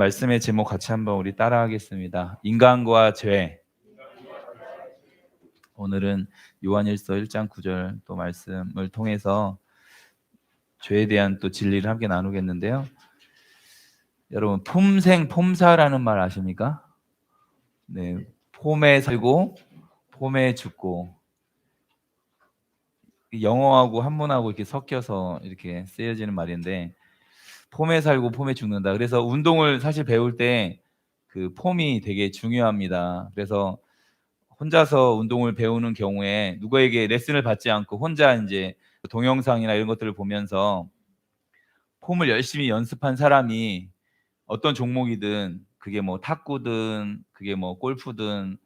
말씀의 제목 같이 한번 우리 따라하겠습니다. 인간과 죄. 오늘은 요한일서 1장 9절 또 말씀을 통해서 죄에 대한 또 진리를 함께 나누겠는데요. 여러분 폼사라는 말 아십니까? 네, 폼에 살고 폼에 죽고, 영어하고 한문하고 이렇게 섞여서 이렇게 쓰여지는 말인데, 폼에 살고 폼에 죽는다. 그래서 운동을 사실 배울 때 그 폼이 되게 중요합니다. 그래서 혼자서 운동을 배우는 경우에 누구에게 레슨을 받지 않고 혼자 이제 동영상이나 이런 것들을 보면서 폼을 열심히 연습한 사람이 어떤 종목이든, 그게 뭐 탁구든 그게 뭐 골프든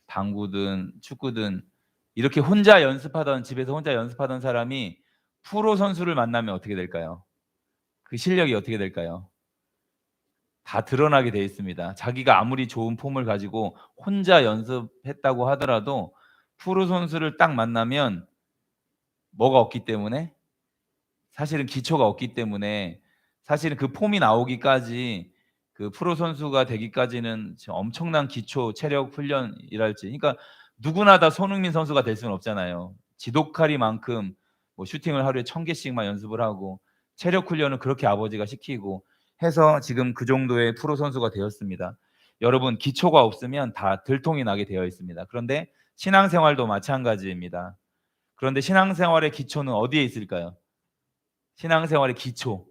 당구든 축구든, 이렇게 혼자 연습하던, 집에서 혼자 연습하던 사람이 프로 선수를 만나면 어떻게 될까요? 그 실력이 어떻게 될까요? 다 드러나게 돼 있습니다. 자기가 아무리 좋은 폼을 가지고 혼자 연습했다고 하더라도 프로 선수를 딱 만나면 뭐가 없기 때문에, 사실은 기초가 없기 때문에, 사실은 그 폼이 나오기까지, 그 프로 선수가 되기까지는 엄청난 기초 체력 훈련이랄지, 그러니까 누구나 다 손흥민 선수가 될 수는 없잖아요. 지독하리만큼 뭐 슈팅을 하루에 1000개씩만 연습을 하고 체력 훈련을 그렇게 아버지가 시키고 해서 지금 그 정도의 프로 선수가 되었습니다. 여러분, 기초가 없으면 다 들통이 나게 되어 있습니다. 그런데 신앙생활도 마찬가지입니다. 그런데 신앙생활의 기초는 어디에 있을까요? 신앙생활의 기초,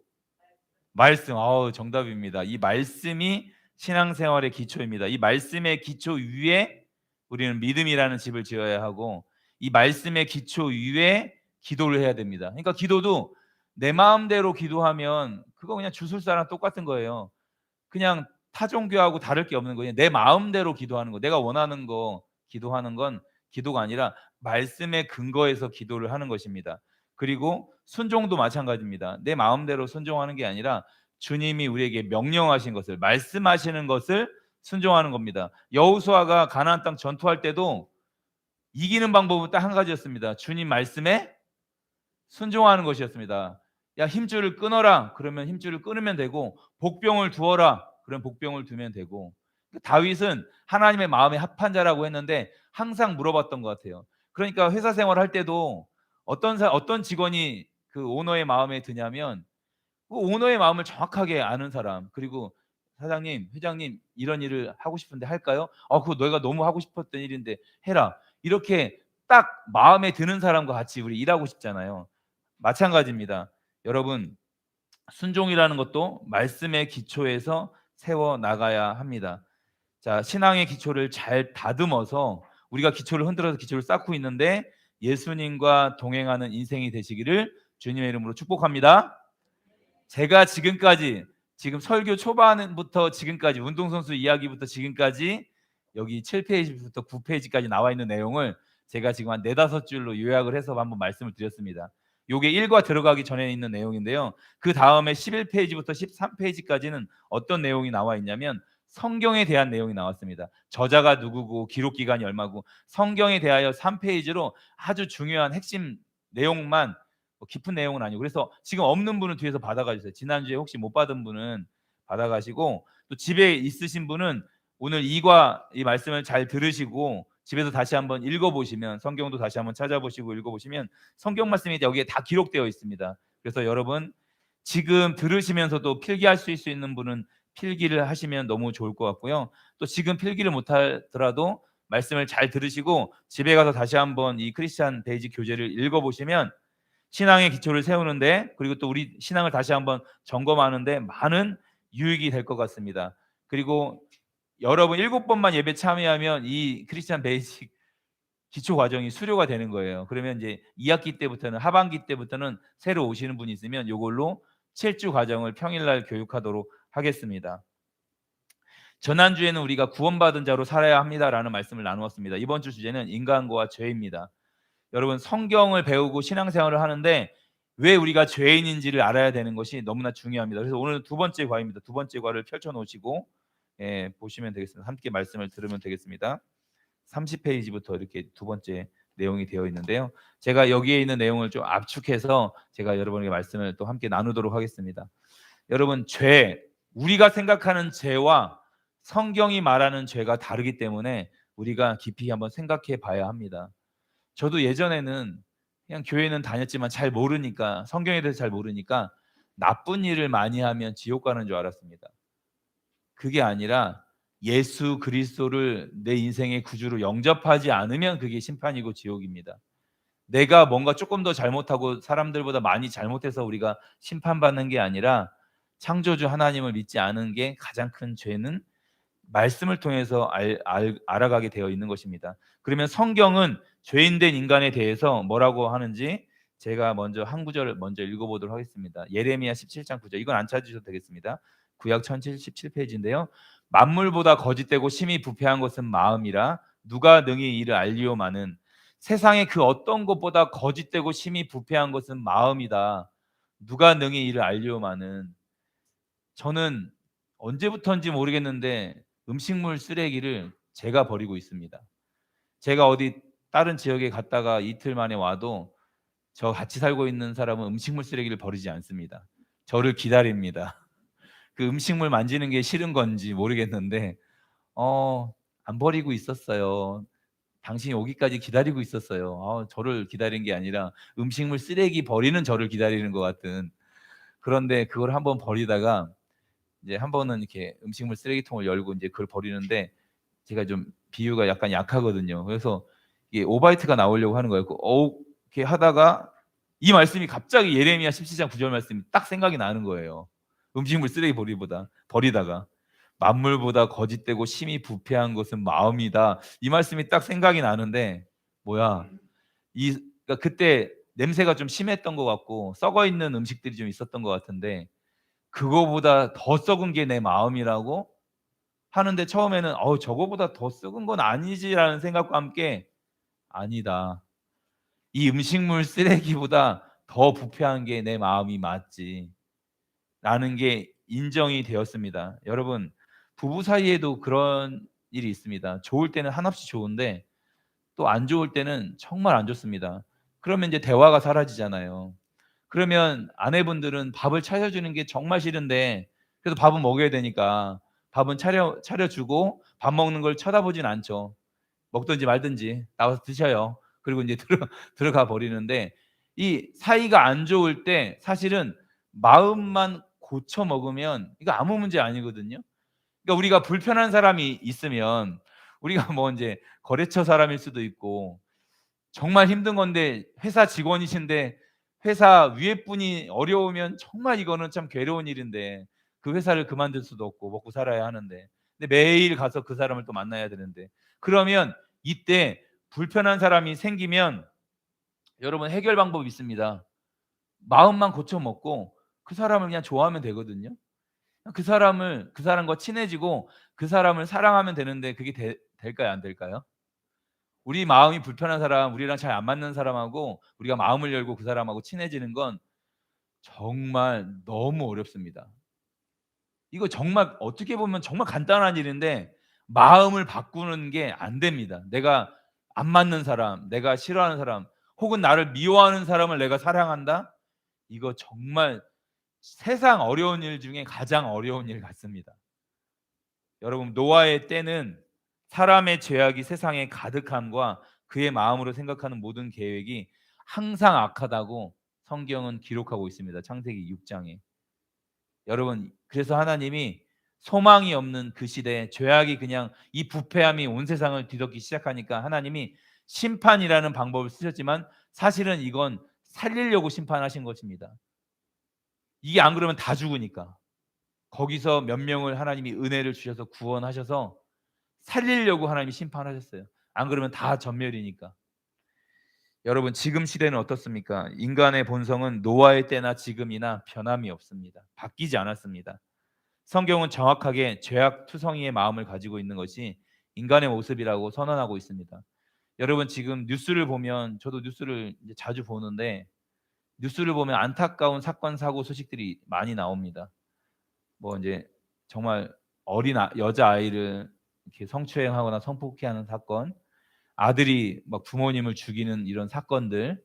말씀. 정답입니다. 이 말씀이 신앙생활의 기초입니다. 이 말씀의 기초 위에 우리는 믿음이라는 집을 지어야 하고, 이 말씀의 기초 위에 기도를 해야 됩니다. 그러니까 기도도 내 마음대로 기도하면 그거 그냥 주술사랑 똑같은 거예요. 그냥 타종교하고 다를 게 없는 거예요. 내 마음대로 기도하는 거, 내가 원하는 거 기도하는 건 기도가 아니라 말씀의 근거에서 기도를 하는 것입니다. 그리고 순종도 마찬가지입니다. 내 마음대로 순종하는 게 아니라 주님이 우리에게 명령하신 것을, 말씀하시는 것을 순종하는 겁니다. 여호수아가 가나안 땅 전투할 때도 이기는 방법은 딱 한 가지였습니다. 주님 말씀에 순종하는 것이었습니다. 야, 힘줄을 끊어라. 그러면 힘줄을 끊으면 되고, 복병을 두어라. 그럼 복병을 두면 되고. 다윗은 하나님의 마음에 합한 자라고 했는데 항상 물어봤던 것 같아요. 그러니까 회사 생활할 때도 어떤 직원이 그 오너의 마음에 드냐면, 그 오너의 마음을 정확하게 아는 사람, 그리고 사장님, 회장님, 이런 일을 하고 싶은데 할까요? 그거 너희가 너무 하고 싶었던 일인데 해라. 이렇게 딱 마음에 드는 사람과 같이 우리 일하고 싶잖아요. 마찬가지입니다. 여러분, 순종이라는 것도 말씀의 기초에서 세워 나가야 합니다. 자, 신앙의 기초를 잘 다듬어서, 우리가 기초를 흔들어서 기초를 쌓고 있는데 예수님과 동행하는 인생이 되시기를 주님의 이름으로 축복합니다. 제가 지금까지, 지금 설교 초반부터 지금까지, 운동선수 이야기부터 지금까지 여기 7페이지부터 9페이지까지 나와 있는 내용을 제가 지금 한 4-5줄로 요약을 해서 한번 말씀을 드렸습니다. 요게 1과 들어가기 전에 있는 내용인데요. 그 다음에 11페이지부터 13페이지까지는 어떤 내용이 나와 있냐면 성경에 대한 내용이 나왔습니다. 저자가 누구고 기록 기간이 얼마고, 성경에 대하여 3페이지로 아주 중요한 핵심 내용만, 깊은 내용은 아니고. 그래서 지금 없는 분은 뒤에서 받아가주세요. 지난주에 혹시 못 받은 분은 받아가시고, 또 집에 있으신 분은 오늘 이 말씀을 잘 들으시고 집에서 다시 한번 읽어보시면, 성경도 다시 한번 찾아보시고 읽어보시면 성경 말씀이 여기에 다 기록되어 있습니다. 그래서 여러분, 지금 들으시면서도 필기할 수 있는 분은 필기를 하시면 너무 좋을 것 같고요. 또 지금 필기를 못하더라도 말씀을 잘 들으시고 집에 가서 다시 한번 이 크리스찬 베이직 교재를 읽어보시면 신앙의 기초를 세우는데, 그리고 또 우리 신앙을 다시 한번 점검하는데 많은 유익이 될 것 같습니다. 그리고 여러분 7번만 예배 참여하면 이 크리스찬 베이직 기초 과정이 수료가 되는 거예요. 그러면 이제 2학기 때부터는, 하반기 때부터는 새로 오시는 분이 있으면 이걸로 7주 과정을 평일날 교육하도록 하겠습니다. 지난주에는 우리가 구원받은 자로 살아야 합니다라는 말씀을 나누었습니다. 이번 주 주제는 인간과 죄입니다. 여러분, 성경을 배우고 신앙생활을 하는데 왜 우리가 죄인인지를 알아야 되는 것이 너무나 중요합니다. 그래서 오늘 두 번째 과입니다. 두 번째 과를 펼쳐놓으시고 보시면 되겠습니다. 함께 말씀을 들으면 되겠습니다. 30페이지부터 이렇게 두 번째 내용이 되어 있는데요. 제가 여기에 있는 내용을 좀 압축해서 제가 여러분에게 말씀을 또 함께 나누도록 하겠습니다. 여러분, 죄, 우리가 생각하는 죄와 성경이 말하는 죄가 다르기 때문에 우리가 깊이 한번 생각해 봐야 합니다. 저도 예전에는 그냥 교회는 다녔지만 잘 모르니까, 성경에 대해서 잘 모르니까 나쁜 일을 많이 하면 지옥 가는 줄 알았습니다. 그게 아니라 예수 그리스도를 내 인생의 구주로 영접하지 않으면 그게 심판이고 지옥입니다. 내가 뭔가 조금 더 잘못하고 사람들보다 많이 잘못해서 우리가 심판받는 게 아니라 창조주 하나님을 믿지 않은 게 가장 큰 죄는 말씀을 통해서 알아가게 되어 있는 것입니다. 그러면 성경은 죄인된 인간에 대해서 뭐라고 하는지 제가 먼저 한 구절을 먼저 읽어보도록 하겠습니다. 예레미야 17장 9절. 이건 안 찾으셔도 되겠습니다. 구약 1077페이지인데요. 만물보다 거짓되고 심히 부패한 것은 마음이라 누가 능히 이를 알리오마는. 세상에 그 어떤 것보다 거짓되고 심히 부패한 것은 마음이다. 누가 능히 이를 알리오마는. 저는 언제부터인지 모르겠는데 음식물 쓰레기를 제가 버리고 있습니다. 제가 어디 다른 지역에 갔다가 이틀 만에 와도 저 같이 살고 있는 사람은 음식물 쓰레기를 버리지 않습니다. 저를 기다립니다. 그 음식물 만지는 게 싫은 건지 모르겠는데 안 버리고 있었어요. 당신이 오기까지 기다리고 있었어요. 저를 기다린 게 아니라 음식물 쓰레기 버리는 저를 기다리는 것 같은. 그런데 그걸 한번 버리다가 이제 한 번은 이렇게 음식물 쓰레기통을 열고 이제 그걸 버리는데 제가 좀 비유가 약간 약하거든요. 그래서 이게 오바이트가 나오려고 하는 거예요. 이렇게 하다가 이 말씀이 갑자기 예레미야 17장 9절 말씀이 딱 생각이 나는 거예요. 음식물 쓰레기 버리다가 만물보다 거짓되고 심히 부패한 것은 마음이다. 이 말씀이 딱 생각이 나는데 뭐야? 그러니까 그때 냄새가 좀 심했던 것 같고 썩어 있는 음식들이 좀 있었던 것 같은데 그거보다 더 썩은 게 내 마음이라고 하는데 처음에는 저거보다 더 썩은 건 아니지라는 생각과 함께 아니다. 이 음식물 쓰레기보다 더 부패한 게 내 마음이 맞지. 라는 게 인정이 되었습니다. 여러분, 부부 사이에도 그런 일이 있습니다. 좋을 때는 한없이 좋은데 또 안 좋을 때는 정말 안 좋습니다. 그러면 이제 대화가 사라지잖아요. 그러면 아내분들은 밥을 차려주는 게 정말 싫은데 그래도 밥은 먹여야 되니까 밥은 차려주고 밥 먹는 걸 쳐다보진 않죠. 먹든지 말든지 나와서 드셔요. 그리고 이제 들어가 버리는데 이 사이가 안 좋을 때 사실은 마음만 고쳐 먹으면 이거 아무 문제 아니거든요. 그러니까 우리가 불편한 사람이 있으면 우리가 뭐 이제 거래처 사람일 수도 있고 정말 힘든 건데 회사 직원이신데 회사 위에 분이 어려우면 정말 이거는 참 괴로운 일인데 그 회사를 그만둘 수도 없고 먹고 살아야 하는데 근데 매일 가서 그 사람을 또 만나야 되는데 그러면 이때 불편한 사람이 생기면 여러분 해결 방법이 있습니다. 마음만 고쳐 먹고 그 사람을 그냥 좋아하면 되거든요. 그 사람과 친해지고 그 사람을 사랑하면 되는데 그게 될까요? 안 될까요? 우리 마음이 불편한 사람, 우리랑 잘 안 맞는 사람하고 우리가 마음을 열고 그 사람하고 친해지는 건 정말 너무 어렵습니다. 이거 정말 어떻게 보면 정말 간단한 일인데 마음을 바꾸는 게 안 됩니다. 내가 안 맞는 사람, 내가 싫어하는 사람, 혹은 나를 미워하는 사람을 내가 사랑한다? 이거 정말 세상 어려운 일 중에 가장 어려운 일 같습니다. 여러분, 노아의 때는 사람의 죄악이 세상에 가득함과 그의 마음으로 생각하는 모든 계획이 항상 악하다고 성경은 기록하고 있습니다. 창세기 6장에. 여러분, 그래서 하나님이 소망이 없는 그 시대에 죄악이 그냥 이 부패함이 온 세상을 뒤덮기 시작하니까 하나님이 심판이라는 방법을 쓰셨지만 사실은 이건 살리려고 심판하신 것입니다. 이게 안 그러면 다 죽으니까. 거기서 몇 명을 하나님이 은혜를 주셔서 구원하셔서 살리려고 하나님이 심판하셨어요. 안 그러면 다 전멸이니까. 여러분, 지금 시대는 어떻습니까? 인간의 본성은 노아의 때나 지금이나 변함이 없습니다. 바뀌지 않았습니다. 성경은 정확하게 죄악 투성이의 마음을 가지고 있는 것이 인간의 모습이라고 선언하고 있습니다. 여러분, 지금 뉴스를 보면 저도 뉴스를 이제 자주 보는데 뉴스를 보면 안타까운 사건 사고 소식들이 많이 나옵니다. 뭐 이제 정말 어린 여자아이를 이렇게 성추행하거나 성폭행하는 사건, 아들이 막 부모님을 죽이는 이런 사건들,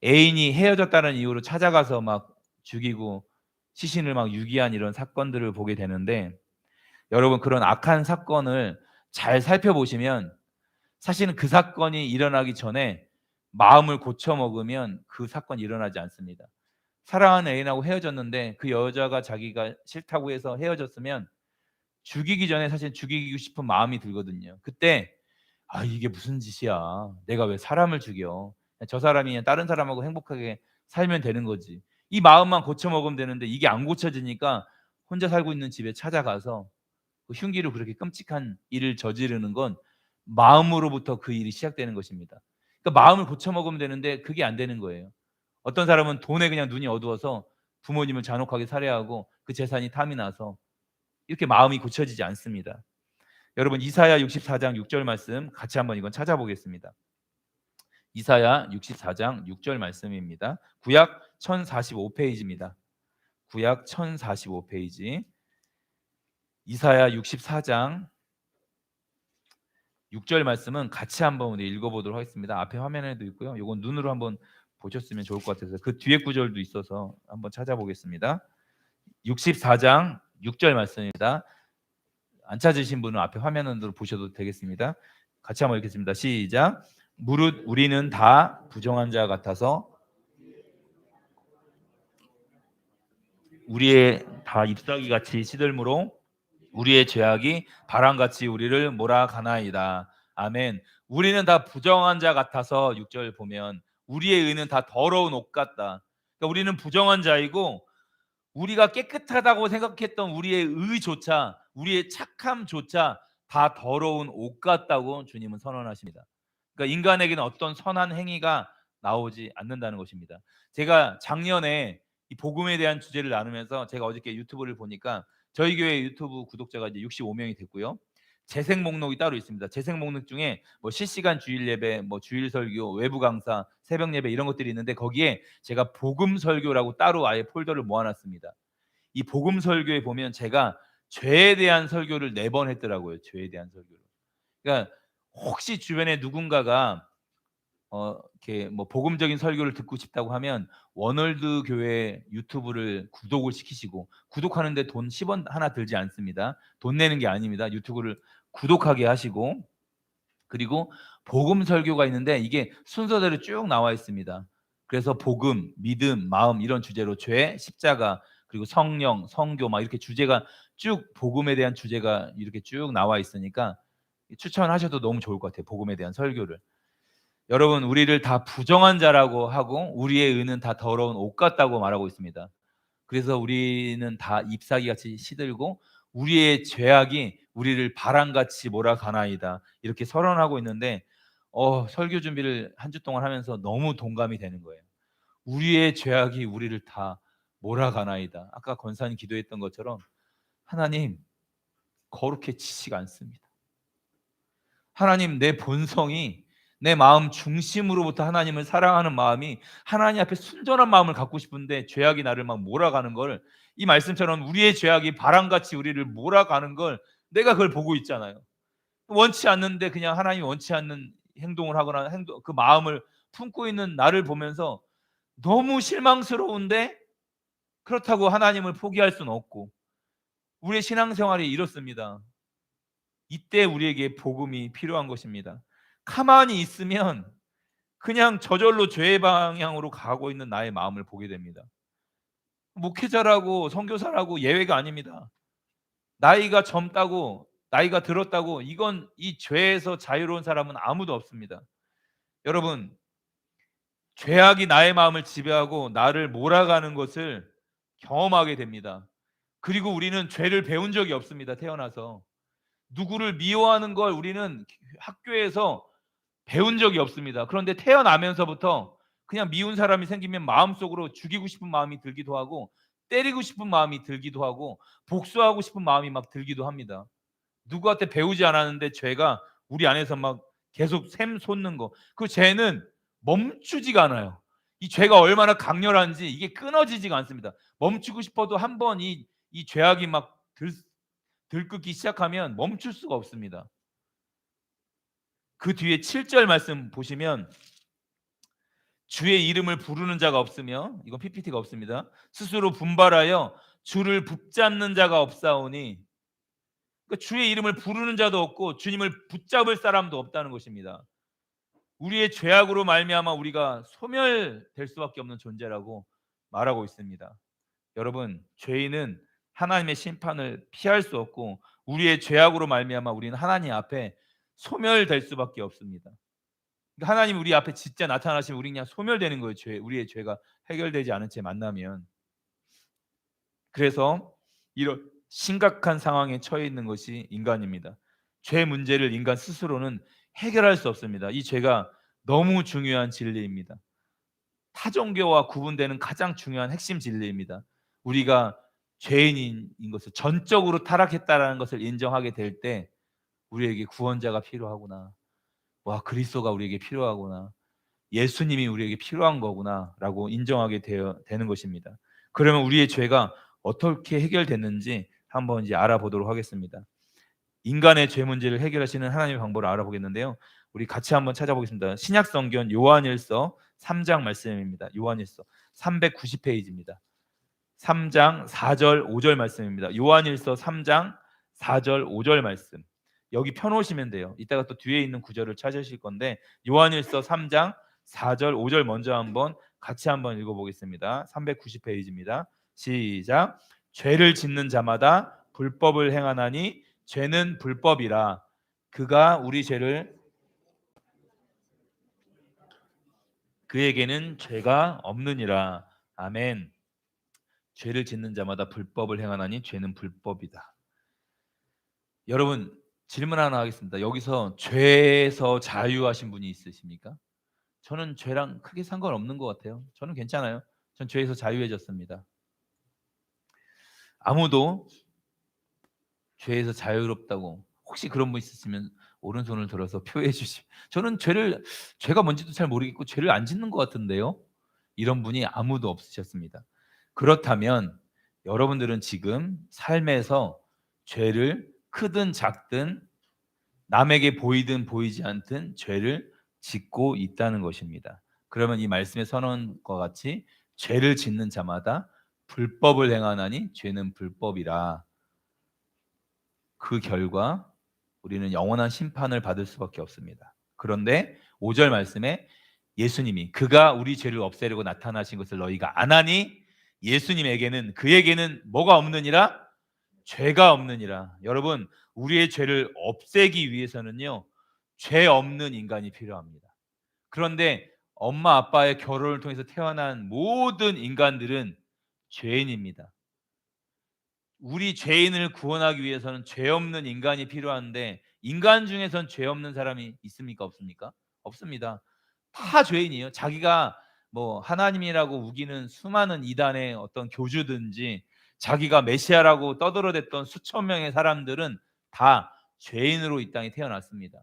애인이 헤어졌다는 이유로 찾아가서 막 죽이고 시신을 막 유기한 이런 사건들을 보게 되는데, 여러분 그런 악한 사건을 잘 살펴보시면 사실은 그 사건이 일어나기 전에 마음을 고쳐 먹으면 그 사건이 일어나지 않습니다. 사랑하는 애인하고 헤어졌는데 그 여자가 자기가 싫다고 해서 헤어졌으면 죽이기 전에 사실 죽이고 싶은 마음이 들거든요. 그때 이게 무슨 짓이야. 내가 왜 사람을 죽여. 저 사람이 그냥 다른 사람하고 행복하게 살면 되는 거지. 이 마음만 고쳐 먹으면 되는데 이게 안 고쳐지니까 혼자 살고 있는 집에 찾아가서 그 흉기로 그렇게 끔찍한 일을 저지르는 건 마음으로부터 그 일이 시작되는 것입니다. 그러니까 마음을 고쳐 먹으면 되는데 그게 안 되는 거예요. 어떤 사람은 돈에 그냥 눈이 어두워서 부모님을 잔혹하게 살해하고 그 재산이 탐이 나서 이렇게 마음이 고쳐지지 않습니다. 여러분 이사야 64장 6절 말씀 같이 한번 이건 찾아보겠습니다. 이사야 64장 6절 말씀입니다. 구약 1045페이지입니다. 구약 1045페이지. 이사야 64장 6절 말씀은 같이 한번 우리 읽어보도록 하겠습니다. 앞에 화면에도 있고요. 이건 눈으로 한번 보셨으면 좋을 것 같아서 그 뒤에 구절도 있어서 한번 찾아보겠습니다. 64장 6절 말씀입니다. 안 찾으신 분은 앞에 화면으로 보셔도 되겠습니다. 같이 한번 읽겠습니다. 시작. 무릇 우리는 다 부정한 자 같아서 우리의 다 잎사귀 같이 시들므로 우리의 죄악이 바람같이 우리를 몰아가나이다. 아멘. 우리는 다 부정한 자 같아서 6절 보면 우리의 의는 다 더러운 옷 같다. 그러니까 우리는 부정한 자이고 우리가 깨끗하다고 생각했던 우리의 의조차 우리의 착함조차 다 더러운 옷 같다고 주님은 선언하십니다. 그러니까 인간에게는 어떤 선한 행위가 나오지 않는다는 것입니다. 제가 작년에 이 복음에 대한 주제를 나누면서 제가 어저께 유튜브를 보니까 저희 교회 유튜브 구독자가 이제 65명이 됐고요. 재생 목록이 따로 있습니다. 재생 목록 중에 뭐 실시간 주일 예배, 뭐 주일 설교, 외부 강사, 새벽 예배 이런 것들이 있는데 거기에 제가 복음 설교라고 따로 아예 폴더를 모아놨습니다. 이 복음 설교에 보면 제가 죄에 대한 설교를 4번 했더라고요. 죄에 대한 설교를. 그러니까 혹시 주변에 누군가가 이렇게 뭐 복음적인 설교를 듣고 싶다고 하면 원월드 교회 유튜브를 구독을 시키시고 구독하는데 돈 10원 하나 들지 않습니다. 돈 내는 게 아닙니다. 유튜브를 구독하게 하시고 그리고 복음 설교가 있는데 이게 순서대로 쭉 나와 있습니다. 그래서 복음, 믿음, 마음 이런 주제로 죄, 십자가 그리고 성령, 성교 막 이렇게 주제가 쭉 복음에 대한 주제가 이렇게 쭉 나와 있으니까 추천하셔도 너무 좋을 것 같아요. 복음에 대한 설교를. 여러분 우리를 다 부정한 자라고 하고 우리의 의는 다 더러운 옷 같다고 말하고 있습니다. 그래서 우리는 다 잎사귀같이 시들고 우리의 죄악이 우리를 바람같이 몰아가나이다 이렇게 선언하고 있는데 설교 준비를 한 주 동안 하면서 너무 동감이 되는 거예요. 우리의 죄악이 우리를 다 몰아가나이다. 아까 권사님 기도했던 것처럼 하나님 거룩해지지가 않습니다. 하나님 내 본성이 내 마음 중심으로부터 하나님을 사랑하는 마음이 하나님 앞에 순전한 마음을 갖고 싶은데 죄악이 나를 막 몰아가는 걸 이 말씀처럼 우리의 죄악이 바람같이 우리를 몰아가는 걸 내가 그걸 보고 있잖아요. 원치 않는데 그냥 하나님이 원치 않는 행동을 하거나 그 마음을 품고 있는 나를 보면서 너무 실망스러운데 그렇다고 하나님을 포기할 수는 없고 우리의 신앙생활이 이렇습니다. 이때 우리에게 복음이 필요한 것입니다. 가만히 있으면 그냥 저절로 죄의 방향으로 가고 있는 나의 마음을 보게 됩니다. 목회자라고 선교사라고 예외가 아닙니다. 나이가 젊다고 나이가 들었다고 이건 이 죄에서 자유로운 사람은 아무도 없습니다. 여러분 죄악이 나의 마음을 지배하고 나를 몰아가는 것을 경험하게 됩니다. 그리고 우리는 죄를 배운 적이 없습니다. 태어나서 누구를 미워하는 걸 우리는 학교에서 배운 적이 없습니다. 그런데 태어나면서부터 그냥 미운 사람이 생기면 마음속으로 죽이고 싶은 마음이 들기도 하고 때리고 싶은 마음이 들기도 하고 복수하고 싶은 마음이 막 들기도 합니다. 누구한테 배우지 않았는데 죄가 우리 안에서 막 계속 샘솟는 거. 그 죄는 멈추지가 않아요. 이 죄가 얼마나 강렬한지 이게 끊어지지가 않습니다. 멈추고 싶어도 한번 이 죄악이 막 들끓기 시작하면 멈출 수가 없습니다. 그 뒤에 7절 말씀 보시면 주의 이름을 부르는 자가 없으며, 이건 PPT가 없습니다. 스스로 분발하여 주를 붙잡는 자가 없사오니, 그러니까 주의 이름을 부르는 자도 없고 주님을 붙잡을 사람도 없다는 것입니다. 우리의 죄악으로 말미암아 우리가 소멸될 수밖에 없는 존재라고 말하고 있습니다. 여러분, 죄인은 하나님의 심판을 피할 수 없고 우리의 죄악으로 말미암아 우리는 하나님 앞에 소멸될 수밖에 없습니다. 그러니까 하나님 우리 앞에 진짜 나타나시면 우리 그냥 소멸되는 거예요. 우리의 죄가 해결되지 않은 채 만나면. 그래서 이런 심각한 상황에 처해 있는 것이 인간입니다. 죄 문제를 인간 스스로는 해결할 수 없습니다. 이 죄가 너무 중요한 진리입니다. 타종교와 구분되는 가장 중요한 핵심 진리입니다. 우리가 죄인인 것을, 전적으로 타락했다라는 것을 인정하게 될 때 우리에게 구원자가 필요하구나, 와, 그리스도가 우리에게 필요하구나, 예수님이 우리에게 필요한 거구나라고 인정하게 되는 것입니다. 그러면 우리의 죄가 어떻게 해결됐는지 한번 이제 알아보도록 하겠습니다. 인간의 죄 문제를 해결하시는 하나님의 방법을 알아보겠는데요. 우리 같이 한번 찾아보겠습니다. 신약 성경 요한일서 3장 말씀입니다. 요한일서 390페이지입니다. 3장 4절 5절 말씀입니다. 요한일서 3장 4절 5절 말씀. 여기 펴놓으시면 돼요. 이따가 또 뒤에 있는 구절을 찾으실 건데, 요한일서 3장 4절 5절 먼저 한번 같이 한번 읽어보겠습니다. 390페이지입니다. 시작. 죄를 짓는 자마다 불법을 행하나니 죄는 불법이라. 그가 우리 죄를, 그에게는 죄가 없느니라. 아멘. 죄를 짓는 자마다 불법을 행하나니 죄는 불법이다. 여러분, 질문 하나 하겠습니다. 여기서 죄에서 자유하신 분이 있으십니까? 저는 죄랑 크게 상관없는 것 같아요. 저는 괜찮아요. 전 죄에서 자유해졌습니다. 아무도 죄에서 자유롭다고, 혹시 그런 분 있으시면 오른손을 들어서 표해 주시. 저는 죄가 뭔지도 잘 모르겠고 죄를 안 짓는 것 같은데요. 이런 분이 아무도 없으셨습니다. 그렇다면 여러분들은 지금 삶에서 죄를 크든 작든 남에게 보이든 보이지 않든 죄를 짓고 있다는 것입니다. 그러면 이 말씀의 선언과 같이 죄를 짓는 자마다 불법을 행하나니 죄는 불법이라. 그 결과 우리는 영원한 심판을 받을 수밖에 없습니다. 그런데 5절 말씀에 예수님이, 그가 우리 죄를 없애려고 나타나신 것을 너희가 아나니 예수님에게는, 그에게는 뭐가 없느니라? 죄가 없느니라. 여러분, 우리의 죄를 없애기 위해서는요, 죄 없는 인간이 필요합니다. 그런데 엄마 아빠의 결혼을 통해서 태어난 모든 인간들은 죄인입니다. 우리 죄인을 구원하기 위해서는 죄 없는 인간이 필요한데, 인간 중에선 죄 없는 사람이 있습니까? 없습니까? 없습니다. 다 죄인이에요. 자기가 뭐 하나님이라고 우기는 수많은 이단의 어떤 교주든지 자기가 메시아라고 떠들어댔던 수천 명의 사람들은 다 죄인으로 이 땅에 태어났습니다.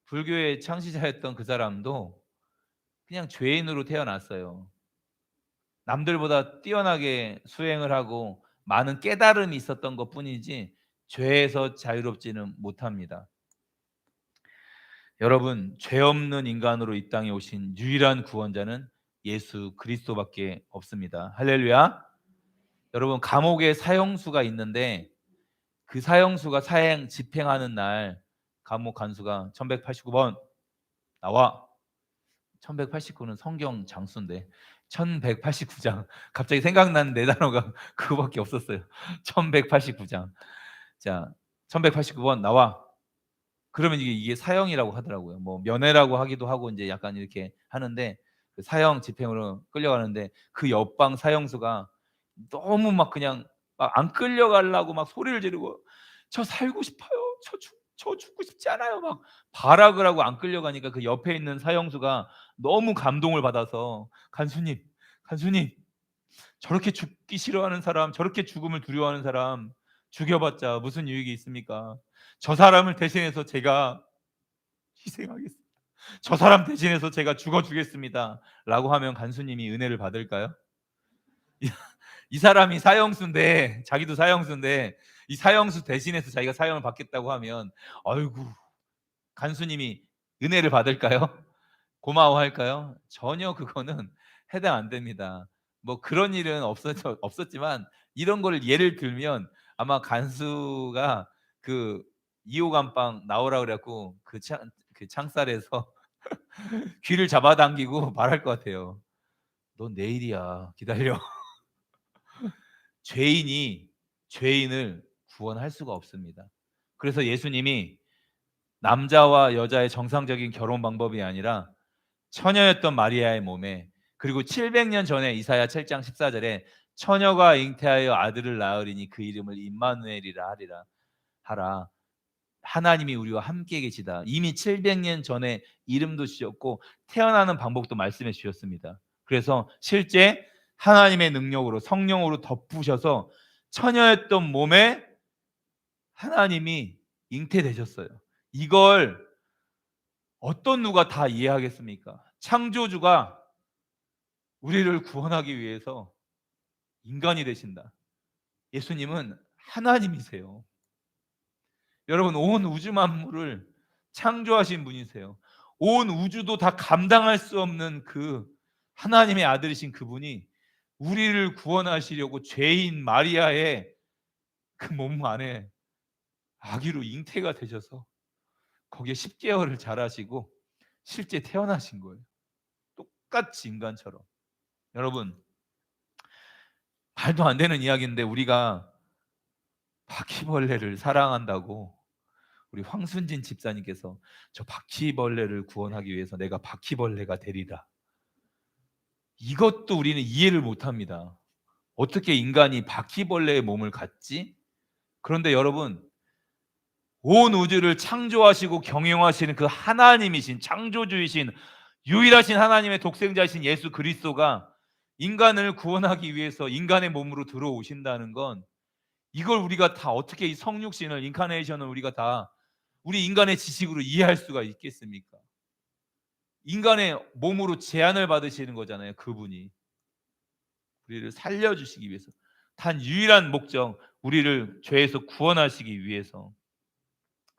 불교의 창시자였던 그 사람도 그냥 죄인으로 태어났어요. 남들보다 뛰어나게 수행을 하고 많은 깨달음이 있었던 것뿐이지 죄에서 자유롭지는 못합니다. 여러분, 죄 없는 인간으로 이 땅에 오신 유일한 구원자는 예수 그리스도밖에 없습니다. 할렐루야. 여러분, 감옥에 사형수가 있는데 그 사형수가 사형 집행하는 날 감옥 간수가 1189번 나와. 1189는 성경 장수인데 1189장, 갑자기 생각나는 네 단어가 그거밖에 없었어요. 1189장. 자, 1189번 나와. 그러면 이게 사형이라고 하더라고요. 뭐 면회라고 하기도 하고 이제 약간 이렇게 하는데, 그 사형 집행으로 끌려가는데 그 옆방 사형수가 너무 막 그냥 막 안 끌려가려고 막 소리를 지르고, 저 살고 싶어요. 저 죽고 싶지 않아요. 막 발악을 하고 안 끌려가니까 그 옆에 있는 사형수가 너무 감동을 받아서, 간수님, 저렇게 죽기 싫어하는 사람, 저렇게 죽음을 두려워하는 사람 죽여봤자 무슨 유익이 있습니까? 저 사람을 대신해서 제가 희생하겠습니다. 저 사람 대신해서 제가 죽어주겠습니다 라고 하면 간수님이 은혜를 받을까요? 이 사람이 사형수인데, 자기도 사형수인데 이 사형수 대신해서 자기가 사형을 받겠다고 하면, 아이고, 간수님이 은혜를 받을까요? 고마워할까요? 전혀 그거는 해당 안 됩니다. 뭐 그런 일은 없었지만 이런 거를 예를 들면 아마 간수가 그 2호 감방 나오라 그래 갖고 그 창살에서 귀를 잡아당기고 말할 것 같아요. "넌 내일이야. 기다려." 죄인이 죄인을 구원할 수가 없습니다. 그래서 예수님이 남자와 여자의 정상적인 결혼 방법이 아니라 처녀였던 마리아의 몸에, 그리고 700년 전에 이사야 7장 14절에 처녀가 잉태하여 아들을 낳으리니 그 이름을 임마누엘이라 하라. 하나님이 우리와 함께 계시다. 이미 700년 전에 이름도 주셨고 태어나는 방법도 말씀해 주셨습니다. 그래서 실제 하나님의 능력으로 성령으로 덮으셔서 처녀였던 몸에 하나님이 잉태되셨어요. 이걸 어떤 누가 다 이해하겠습니까? 창조주가 우리를 구원하기 위해서 인간이 되신다. 예수님은 하나님이세요. 여러분, 온 우주 만물을 창조하신 분이세요. 온 우주도 다 감당할 수 없는 그 하나님의 아들이신 그분이 우리를 구원하시려고 죄인 마리아의 그 몸 안에 아기로 잉태가 되셔서 거기에 10개월을 자라시고 실제 태어나신 거예요. 똑같이 인간처럼. 여러분, 말도 안 되는 이야기인데 우리가 바퀴벌레를 사랑한다고 우리 황순진 집사님께서 저 바퀴벌레를 구원하기 위해서 내가 바퀴벌레가 되리라. 이것도 우리는 이해를 못합니다. 어떻게 인간이 바퀴벌레의 몸을 갖지? 그런데 여러분, 온 우주를 창조하시고 경영하시는 그 하나님이신 창조주이신 유일하신 하나님의 독생자이신 예수 그리스도가 인간을 구원하기 위해서 인간의 몸으로 들어오신다는 건, 이걸 우리가 다 어떻게 이 성육신을 인카네이션을 우리가 다 우리 인간의 지식으로 이해할 수가 있겠습니까? 인간의 몸으로 제한을 받으시는 거잖아요. 그분이 우리를 살려주시기 위해서, 단 유일한 목적, 우리를 죄에서 구원하시기 위해서.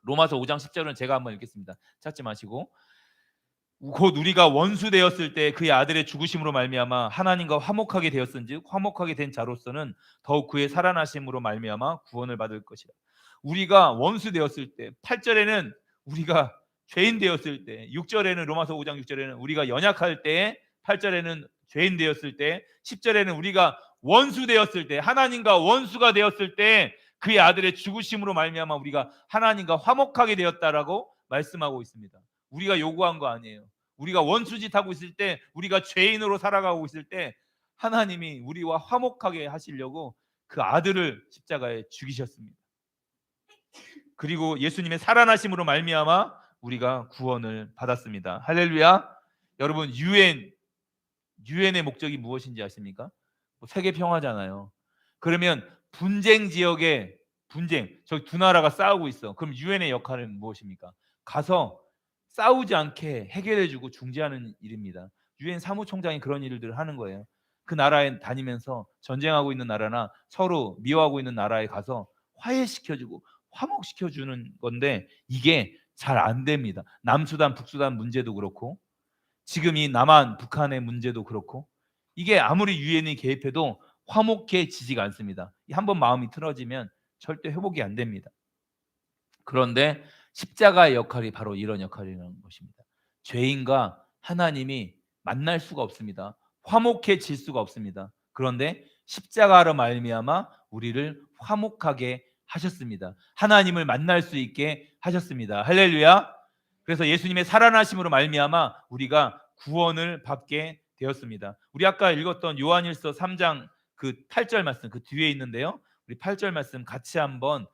로마서 5장 10절은 제가 한번 읽겠습니다. 찾지 마시고, 곧 우리가 원수 되었을 때 그의 아들의 죽으심으로 말미암아 하나님과 화목하게 되었은즉 화목하게 된 자로서는 더욱 그의 살아나심으로 말미암아 구원을 받을 것이라. 우리가 원수 되었을 때, 8절에는 우리가 죄인 되었을 때, 6절에는 로마서 5장 6절에는 우리가 연약할 때, 8절에는 죄인 되었을 때, 10절에는 우리가 원수 되었을 때, 하나님과 원수가 되었을 때 그의 아들의 죽으심으로 말미암아 우리가 하나님과 화목하게 되었다라고 말씀하고 있습니다. 우리가 요구한 거 아니에요. 우리가 원수짓 하고 있을 때, 우리가 죄인으로 살아가고 있을 때 하나님이 우리와 화목하게 하시려고 그 아들을 십자가에 죽이셨습니다. 그리고 예수님의 살아나심으로 말미암아 우리가 구원을 받았습니다. 할렐루야. 여러분, 유엔의 목적이 무엇인지 아십니까? 세계 평화잖아요. 그러면 분쟁 지역에 저기 두 나라가 싸우고 있어. 그럼 유엔의 역할은 무엇입니까? 가서 싸우지 않게 해결해주고 중재하는 일입니다. 유엔 사무총장이 그런 일들을 하는 거예요. 그 나라에 다니면서 전쟁하고 있는 나라나 서로 미워하고 있는 나라에 가서 화해시켜주고 화목시켜주는 건데, 이게 잘 안 됩니다. 남수단 북수단 문제도 그렇고 지금 이 남한 북한의 문제도 그렇고, 이게 아무리 유엔이 개입해도 화목해지지가 않습니다. 한번 마음이 틀어지면 절대 회복이 안 됩니다. 그런데 십자가의 역할이 바로 이런 역할이라는 것입니다. 죄인과 하나님이 만날 수가 없습니다. 화목해질 수가 없습니다. 그런데 십자가로 말미암아 우리를 화목하게 하셨습니다. 하나님을 만날 수 있게 하셨습니다. 할렐루야. 그래서 예수님의 살아나심으로 말미암아 우리가 구원을 받게 되었습니다. 우리 아까 읽었던 요한일서 3장 그 8절 말씀, 그 뒤에 있는데요. 우리 8절 말씀 같이 한번,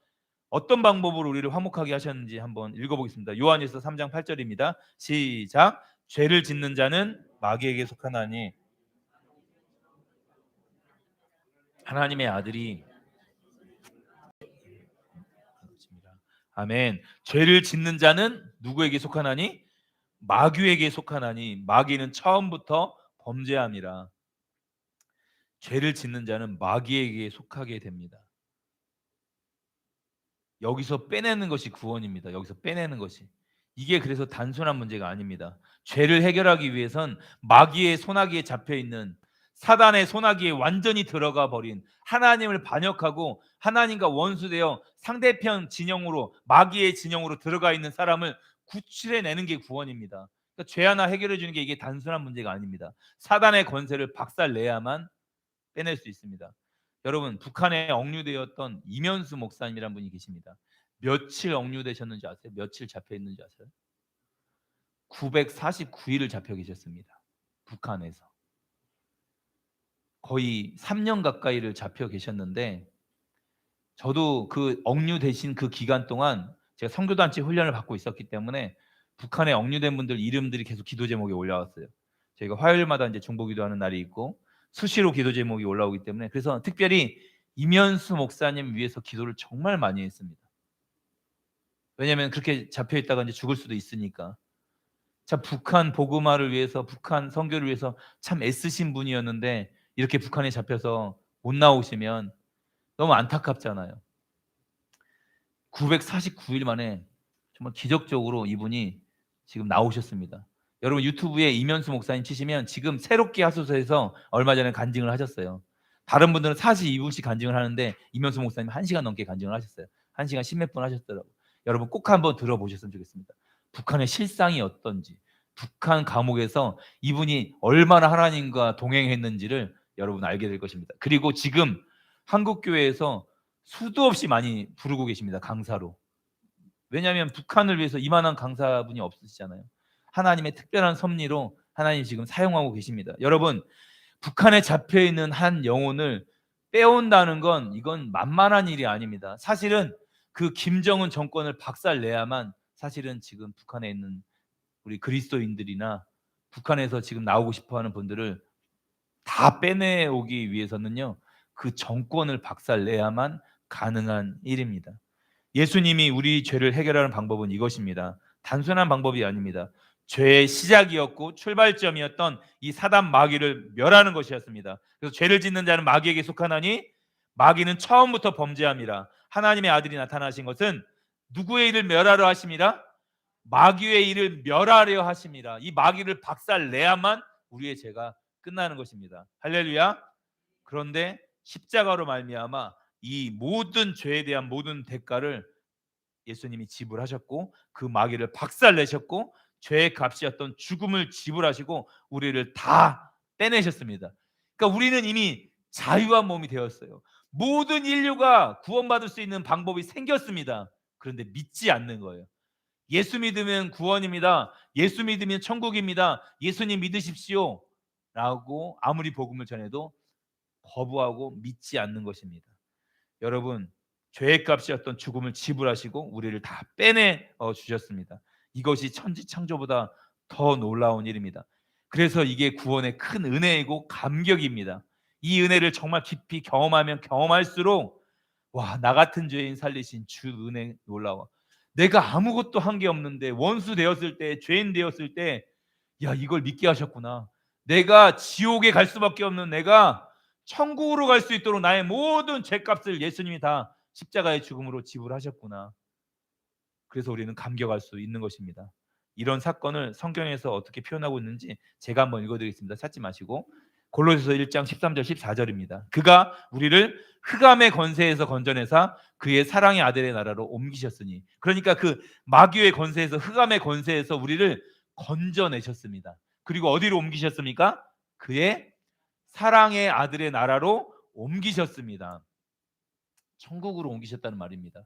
어떤 방법으로 우리를 화목하게 하셨는지 한번 읽어보겠습니다. 요한일서 3장 8절입니다. 시작. 죄를 짓는 자는 마귀에게 속하나니 하나님의 아들이, 아멘. 죄를 짓는 자는 누구에게 속하나니? 마귀에게 속하나니. 마귀는 처음부터 범죄함이라. 죄를 짓는 자는 마귀에게 속하게 됩니다. 여기서 빼내는 것이 구원입니다. 여기서 빼내는 것이. 이게 그래서 단순한 문제가 아닙니다. 죄를 해결하기 위해선 마귀의 손아귀에 잡혀 있는, 사단의 손아귀에 완전히 들어가 버린, 하나님을 반역하고 하나님과 원수되어 상대편 진영으로, 마귀의 진영으로 들어가 있는 사람을 구출해 내는 게 구원입니다. 그러니까 죄 하나 해결해 주는 게 이게 단순한 문제가 아닙니다. 사단의 권세를 박살내야만 빼낼 수 있습니다. 여러분, 북한에 억류되었던 이면수 목사님이라는 분이 계십니다. 며칠 억류되셨는지 아세요? 며칠 잡혀 있는지 아세요? 949일을 잡혀 계셨습니다. 북한에서. 거의 3년 가까이를 잡혀 계셨는데, 저도 그 억류되신 그 기간 동안 제가 선교단체 훈련을 받고 있었기 때문에 북한에 억류된 분들 이름들이 계속 기도 제목에 올라왔어요. 저희가 화요일마다 이제 중보기도하는 날이 있고 수시로 기도 제목이 올라오기 때문에, 그래서 특별히 이면수 목사님 위해서 기도를 정말 많이 했습니다. 왜냐하면 그렇게 잡혀 있다가 이제 죽을 수도 있으니까. 자, 북한 복음화를 위해서, 북한 선교를 위해서 참 애쓰신 분이었는데 이렇게 북한에 잡혀서 못 나오시면 너무 안타깝잖아요. 949일 만에 정말 기적적으로 이분이 지금 나오셨습니다. 여러분, 유튜브에 이면수 목사님 치시면 지금 새롭게 하소서에서 얼마 전에 간증을 하셨어요. 다른 분들은 42분씩 간증을 하는데 이면수 목사님 1시간 넘게 간증을 하셨어요. 1시간 10몇 분 하셨더라고요. 여러분 꼭 한번 들어보셨으면 좋겠습니다. 북한의 실상이 어떤지, 북한 감옥에서 이분이 얼마나 하나님과 동행했는지를 여러분 알게 될 것입니다. 그리고 지금 한국교회에서 수도 없이 많이 부르고 계십니다. 강사로. 왜냐하면 북한을 위해서 이만한 강사분이 없으시잖아요. 하나님의 특별한 섭리로 하나님 지금 사용하고 계십니다. 여러분, 북한에 잡혀있는 한 영혼을 빼온다는 건 이건 만만한 일이 아닙니다. 사실은 그 김정은 정권을 박살내야만 사실은 지금 북한에 있는 우리 그리스도인들이나 북한에서 지금 나오고 싶어하는 분들을 다 빼내오기 위해서는요, 그 정권을 박살내야만 가능한 일입니다. 예수님이 우리 죄를 해결하는 방법은 이것입니다. 단순한 방법이 아닙니다. 죄의 시작이었고 출발점이었던 이 사단 마귀를 멸하는 것이었습니다. 그래서 죄를 짓는 자는 마귀에게 속하나니 마귀는 처음부터 범죄함이라. 하나님의 아들이 나타나신 것은 누구의 일을 멸하려 하심이라? 마귀의 일을 멸하려 하심이라. 이 마귀를 박살내야만 우리의 죄가 끝나는 것입니다. 할렐루야. 그런데 십자가로 말미암아 이 모든 죄에 대한 모든 대가를 예수님이 지불하셨고 그 마귀를 박살내셨고 죄의 값이었던 죽음을 지불하시고 우리를 다 빼내셨습니다. 그러니까 우리는 이미 자유한 몸이 되었어요. 모든 인류가 구원받을 수 있는 방법이 생겼습니다. 그런데 믿지 않는 거예요. 예수 믿으면 구원입니다. 예수 믿으면 천국입니다. 예수님 믿으십시오. 라고 아무리 복음을 전해도 거부하고 믿지 않는 것입니다. 여러분, 죄의 값이었던 죽음을 지불하시고 우리를 다 빼내 주셨습니다. 이것이 천지창조보다 더 놀라운 일입니다. 그래서 이게 구원의 큰 은혜이고 감격입니다. 이 은혜를 정말 깊이 경험하면 경험할수록 와, 나 같은 죄인 살리신 주 은혜 놀라워. 내가 아무것도 한 게 없는데 원수 되었을 때, 죄인 되었을 때, 야, 이걸 믿게 하셨구나. 내가 지옥에 갈 수밖에 없는 내가 천국으로 갈 수 있도록 나의 모든 죄값을 예수님이 다 십자가의 죽음으로 지불하셨구나. 그래서 우리는 감격할 수 있는 것입니다. 이런 사건을 성경에서 어떻게 표현하고 있는지 제가 한번 읽어드리겠습니다. 찾지 마시고 골로새서 1장 13절 14절입니다. 그가 우리를 흑암의 권세에서 건져내사 그의 사랑의 아들의 나라로 옮기셨으니, 그러니까 그 마귀의 권세에서, 흑암의 권세에서 우리를 건져내셨습니다. 그리고 어디로 옮기셨습니까? 그의 사랑의 아들의 나라로 옮기셨습니다. 천국으로 옮기셨다는 말입니다.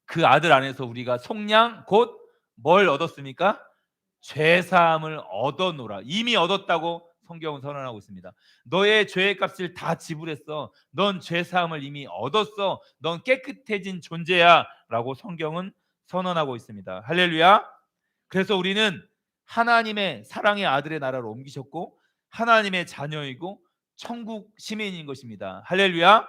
그 아들 안에서 우리가 속량 곧 뭘 얻었습니까? 죄사함을 얻어노라. 이미 얻었다고 성경은 선언하고 있습니다. 너의 죄의 값을 다 지불했어. 넌 죄사함을 이미 얻었어. 넌 깨끗해진 존재야 라고 성경은 선언하고 있습니다. 할렐루야. 그래서 우리는 하나님의 사랑의 아들의 나라로 옮기셨고 하나님의 자녀이고 천국 시민인 것입니다. 할렐루야.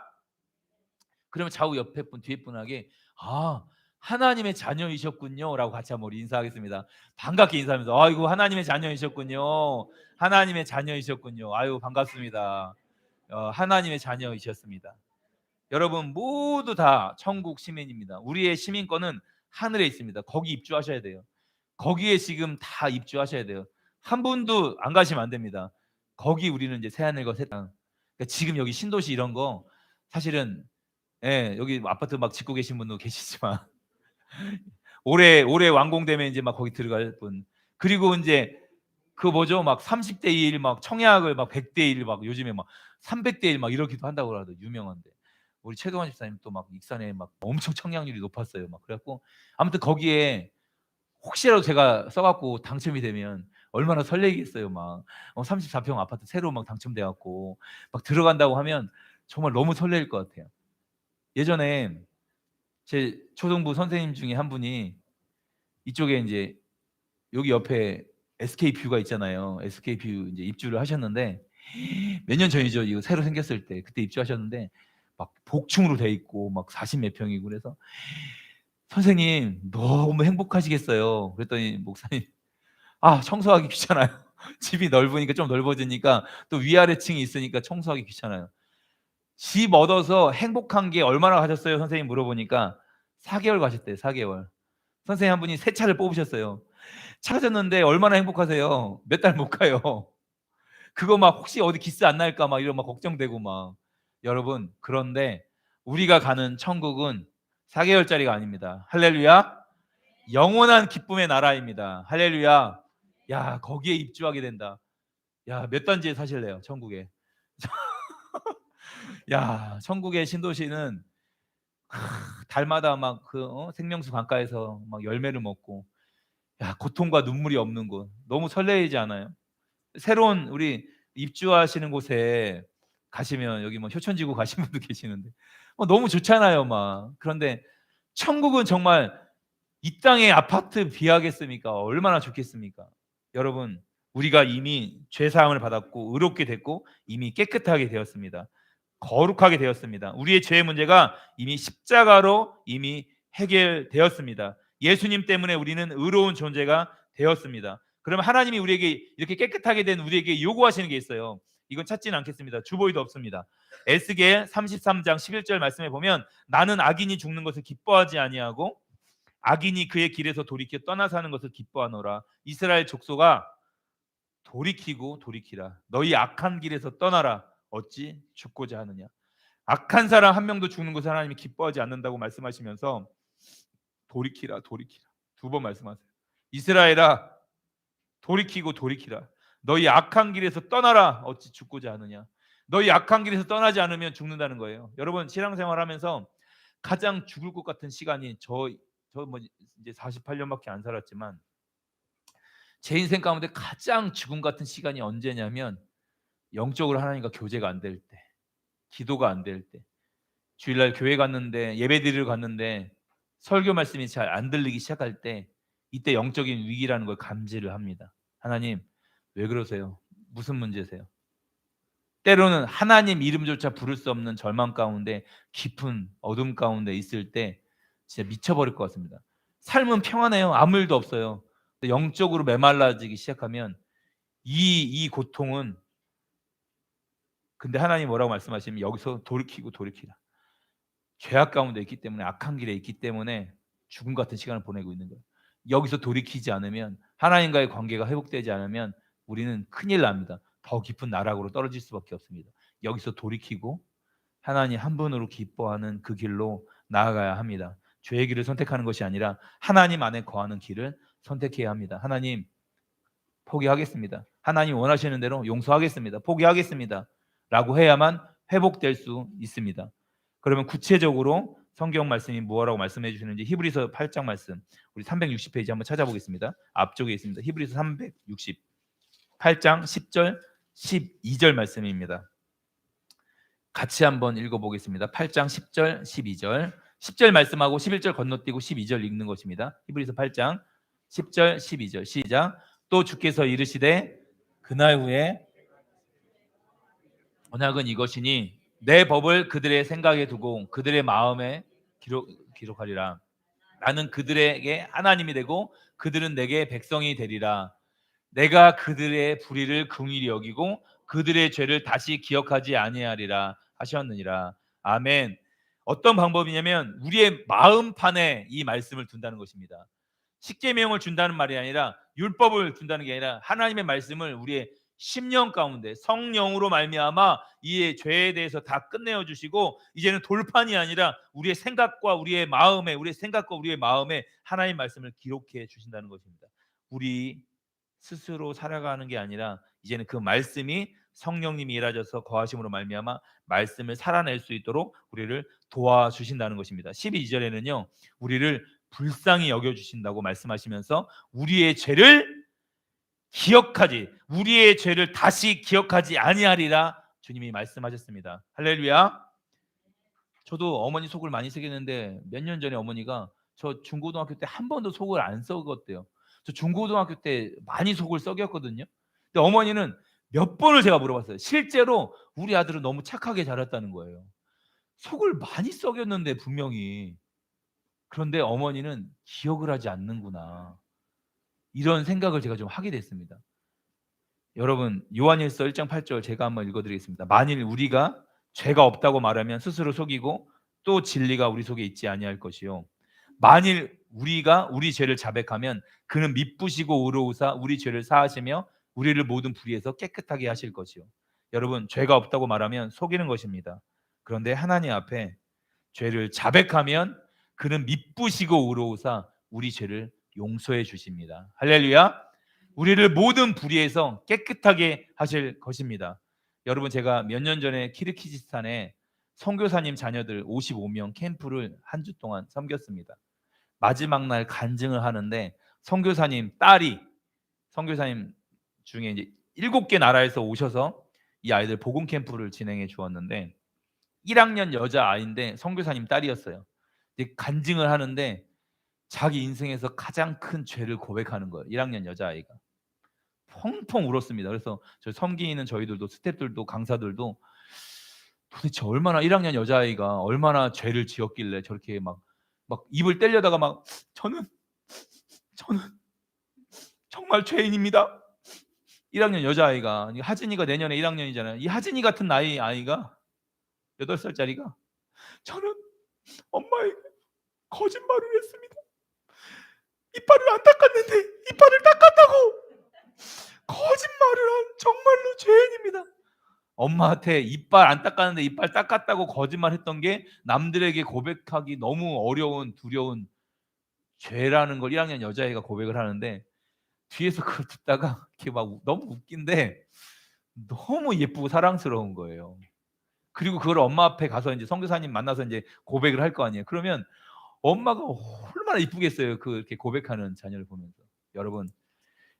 그러면 좌우 옆에 분 뒤에 분에게 아, 하나님의 자녀이셨군요 라고 같이 한번 인사하겠습니다. 반갑게 인사하면서 아이고, 하나님의 자녀이셨군요. 하나님의 자녀이셨군요. 아유, 반갑습니다. 하나님의 자녀이셨습니다. 여러분 모두 다 천국 시민입니다. 우리의 시민권은 하늘에 있습니다. 거기 입주하셔야 돼요. 거기에 지금 다 입주하셔야 돼요. 한 분도 안 가시면 안 됩니다. 거기 우리는 이제 새하늘과 새 땅. 그러니까 지금 여기 신도시 이런 거 사실은 예, 여기 아파트 막 짓고 계신 분도 계시지만 올해 완공되면 이제 막 거기 들어갈 분. 그리고 이제 그 뭐죠? 막 30대 1 막 청약을 막 100대 1 막 요즘에 막 300대 1 막 이러기도 한다고 그러더라고요. 유명한데. 우리 최동환 집사님 또 막 익산에 막 엄청 청약률이 높았어요. 막 그래 갖고 아무튼 거기에 혹시라도 제가 써 갖고 당첨이 되면 얼마나 설레겠어요. 막 34평 아파트 새로 막 당첨돼 갖고 막 들어간다고 하면 정말 너무 설레일 것 같아요. 예전에 제 초등부 선생님 중에 한 분이 이쪽에 인제 여기 옆에 SK뷰가 있잖아요. SK뷰 인제 입주를 하셨는데 몇 년 전이죠. 이거 새로 생겼을 때 그때 입주하셨는데 막 복층으로 돼 있고 막 40 몇 평이고 그래서 "선생님 너무 행복하시겠어요." 그랬더니 목사님 "아 청소하기 귀찮아요." 집이 넓으니까 좀 넓어지니까 또 위아래 층이 있으니까 청소하기 귀찮아요. 집 얻어서 행복한 게 얼마나 가셨어요? 선생님 물어보니까 4 개월 가셨대요. 4 개월. 선생님 한 분이 새 차를 뽑으셨어요. 찾았는데 얼마나 행복하세요? 몇 달 못 가요. 그거 막 혹시 어디 기스 안 날까 막 이런 막 걱정되고 막. 여러분 그런데 우리가 가는 천국은 4 개월짜리가 아닙니다. 할렐루야. 영원한 기쁨의 나라입니다. 할렐루야. 야, 거기에 입주하게 된다. 야, 몇 단지에 사실래요? 천국에. 야, 천국의 신도시는 달마다 막 그 생명수 강가에서 막 열매를 먹고 야, 고통과 눈물이 없는 곳. 너무 설레이지 않아요? 새로운 우리 입주하시는 곳에 가시면 여기 뭐 효천지구 가신 분도 계시는데 너무 좋잖아요, 막. 그런데 천국은 정말 이 땅의 아파트 비하겠습니까? 얼마나 좋겠습니까? 여러분, 우리가 이미 죄 사함을 받았고 의롭게 됐고 이미 깨끗하게 되었습니다. 거룩하게 되었습니다. 우리의 죄의 문제가 이미 십자가로 이미 해결되었습니다. 예수님 때문에 우리는 의로운 존재가 되었습니다. 그러면 하나님이 우리에게 이렇게 깨끗하게 된 우리에게 요구하시는 게 있어요. 이건 찾지는 않겠습니다. 주보에도 없습니다. 에스겔 33장 11절 말씀에 보면 나는 악인이 죽는 것을 기뻐하지 아니하고 악인이 그의 길에서 돌이켜 떠나 사는 것을 기뻐하노라. 이스라엘 족속아 돌이키고 돌이키라. 너희 악한 길에서 떠나라. 어찌 죽고자 하느냐. 악한 사람 한 명도 죽는 것을 하나님이 기뻐하지 않는다고 말씀하시면서 돌이키라 돌이키라 두 번 말씀하세요. 이스라엘아 돌이키고 돌이키라. 너희 악한 길에서 떠나라. 어찌 죽고자 하느냐. 너희 악한 길에서 떠나지 않으면 죽는다는 거예요. 여러분 신앙생활하면서 가장 죽을 것 같은 시간이 저 뭐 이제 48년밖에 안 살았지만 제 인생 가운데 가장 죽음 같은 시간이 언제냐면 영적으로 하나님과 교제가 안 될 때, 기도가 안 될 때, 주일날 교회 갔는데 예배드리러 갔는데 설교 말씀이 잘 안 들리기 시작할 때 이때 영적인 위기라는 걸 감지를 합니다. 하나님 왜 그러세요? 무슨 문제세요? 때로는 하나님 이름조차 부를 수 없는 절망 가운데 깊은 어둠 가운데 있을 때 진짜 미쳐버릴 것 같습니다. 삶은 평안해요. 아무 일도 없어요. 영적으로 메말라지기 시작하면 이 고통은 근데 하나님 뭐라고 말씀하시면 여기서 돌이키고 돌이키라. 죄악 가운데 있기 때문에 악한 길에 있기 때문에 죽음 같은 시간을 보내고 있는 거예요. 여기서 돌이키지 않으면 하나님과의 관계가 회복되지 않으면 우리는 큰일 납니다. 더 깊은 나락으로 떨어질 수밖에 없습니다. 여기서 돌이키고 하나님 한 분으로 기뻐하는 그 길로 나아가야 합니다. 죄의 길을 선택하는 것이 아니라 하나님 안에 거하는 길을 선택해야 합니다. 하나님 포기하겠습니다. 하나님 원하시는 대로 용서하겠습니다. 포기하겠습니다. 라고 해야만 회복될 수 있습니다. 그러면 구체적으로 성경 말씀이 뭐라고 말씀해 주시는지 히브리서 8장 말씀 우리 360페이지 한번 찾아보겠습니다. 앞쪽에 있습니다. 히브리서 368장 10절 12절 말씀입니다. 같이 한번 읽어보겠습니다. 8장 10절 12절 10절 말씀하고 11절 건너뛰고 12절 읽는 것입니다. 히브리서 8장 10절 12절 시작. 또 주께서 이르시되 그날 후에 언약은 이것이니 내 법을 그들의 생각에 두고 그들의 마음에 기록하리라. 나는 그들에게 하나님이 되고 그들은 내게 백성이 되리라. 내가 그들의 불의를 긍휼히 여기고 그들의 죄를 다시 기억하지 아니하리라 하셨느니라. 아멘. 어떤 방법이냐면 우리의 마음판에 이 말씀을 둔다는 것입니다. 십계명을 준다는 말이 아니라 율법을 준다는 게 아니라 하나님의 말씀을 우리의 심령 가운데 성령으로 말미암아 이 죄에 대해서 다 끝내어 주시고 이제는 돌판이 아니라 우리의 생각과 우리의 마음에 하나님 말씀을 기록해 주신다는 것입니다. 우리 스스로 살아가는 게 아니라 이제는 그 말씀이 성령님이 일하셔서 거하심으로 말미암아 말씀을 살아낼 수 있도록 우리를 도와주신다는 것입니다. 12절에는요. 우리를 불쌍히 여겨주신다고 말씀하시면서 우리의 죄를 다시 기억하지 아니하리라 주님이 말씀하셨습니다. 할렐루야. 저도 어머니 속을 많이 썩였는데 몇 년 전에 어머니가 저 중고등학교 때 한 번도 속을 안 썩었대요. 저 중고등학교 때 많이 속을 썩였거든요. 근데 어머니는 몇 번을 제가 물어봤어요. 실제로 우리 아들은 너무 착하게 자랐다는 거예요. 속을 많이 썩였는데 분명히. 그런데 어머니는 기억을 하지 않는구나. 이런 생각을 제가 좀 하게 됐습니다. 여러분 요한일서 1장 8절 제가 한번 읽어드리겠습니다. 만일 우리가 죄가 없다고 말하면 스스로 속이고 또 진리가 우리 속에 있지 아니할 것이요. 만일 우리가 우리 죄를 자백하면 그는 미쁘시고 의로우사 우리 죄를 사하시며 우리를 모든 불의에서 깨끗하게 하실 것이요. 여러분 죄가 없다고 말하면 속이는 것입니다. 그런데 하나님 앞에 죄를 자백하면 그는 미쁘시고 의로우사 우리 죄를 용서해 주십니다. 할렐루야. 우리를 모든 불의에서 깨끗하게 하실 것입니다. 여러분 제가 몇 년 전에 키르기즈스탄에 선교사님 자녀들 55명 캠프를 한 주 동안 섬겼습니다. 마지막 날 간증을 하는데 선교사님 딸이 선교사님 중에 이제 7개 나라에서 오셔서 이 아이들 복음 캠프를 진행해 주었는데 1학년 여자 아이인데 선교사님 딸이었어요. 이제 간증을 하는데 자기 인생에서 가장 큰 죄를 고백하는 거예요. 1학년 여자아이가. 펑펑 울었습니다. 그래서 저 섬기는 저희들도 스태프들도 강사들도 도대체 얼마나 1학년 여자아이가 얼마나 죄를 지었길래 저렇게 막 입을 떼려다가 막 저는 정말 죄인입니다. 1학년 여자아이가 하진이가 내년에 1학년이잖아요. 이 하진이 같은 나이 아이가 8살짜리가 저는 엄마에게 거짓말을 했습니다. 이빨을 안 닦았는데 이빨을 닦았다고 거짓말을 한 정말로 죄인입니다. 엄마한테 이빨 안 닦았는데 이빨 닦았다고 거짓말했던 게 남들에게 고백하기 너무 어려운 두려운 죄라는 걸 1학년 여자애가 고백을 하는데 뒤에서 그걸 듣다가 이렇게 막 너무 웃긴데 너무 예쁘고 사랑스러운 거예요. 그리고 그걸 엄마 앞에 가서 이제 선교사님 만나서 이제 고백을 할 거 아니에요. 그러면 엄마가 얼마나 이쁘겠어요. 그렇게 고백하는 자녀를 보면서. 여러분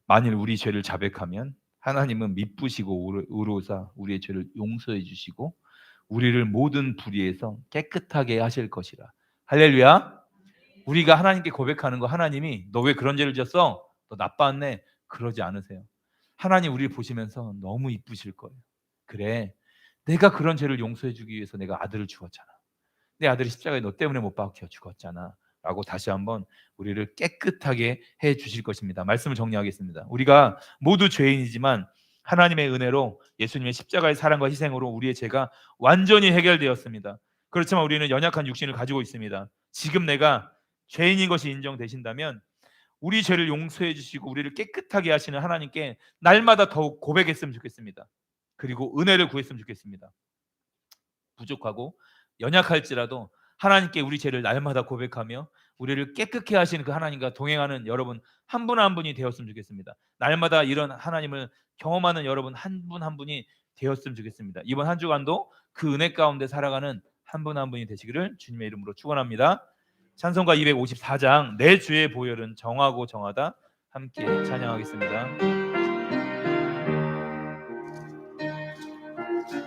만일 우리 죄를 자백하면 하나님은 미쁘시고 의로우사 우리의 죄를 용서해 주시고 우리를 모든 불의에서 깨끗하게 하실 것이라. 할렐루야. 우리가 하나님께 고백하는 거 하나님이 너 왜 그런 죄를 지었어? 너 나빴네. 그러지 않으세요. 하나님 우리를 보시면서 너무 이쁘실 거예요. 그래 내가 그런 죄를 용서해 주기 위해서 내가 아들을 주었잖아. 내 아들이 십자가에 너 때문에 못 박혀 죽었잖아 라고 다시 한번 우리를 깨끗하게 해 주실 것입니다. 말씀을 정리하겠습니다. 우리가 모두 죄인이지만 하나님의 은혜로 예수님의 십자가의 사랑과 희생으로 우리의 죄가 완전히 해결되었습니다. 그렇지만 우리는 연약한 육신을 가지고 있습니다. 지금 내가 죄인인 것이 인정되신다면 우리 죄를 용서해 주시고 우리를 깨끗하게 하시는 하나님께 날마다 더욱 고백했으면 좋겠습니다. 그리고 은혜를 구했으면 좋겠습니다. 부족하고 연약할지라도 하나님께 우리 죄를 날마다 고백하며 우리를 깨끗게 하시는 그 하나님과 동행하는 여러분 한 분 한 분이 되었으면 좋겠습니다. 날마다 이런 하나님을 경험하는 여러분 한 분 한 분이 되었으면 좋겠습니다. 이번 한 주간도 그 은혜 가운데 살아가는 한 분 한 분이 되시기를 주님의 이름으로 축원합니다. 찬송가 254장 내 주의 보혈은 정하고 정하다 함께 찬양하겠습니다.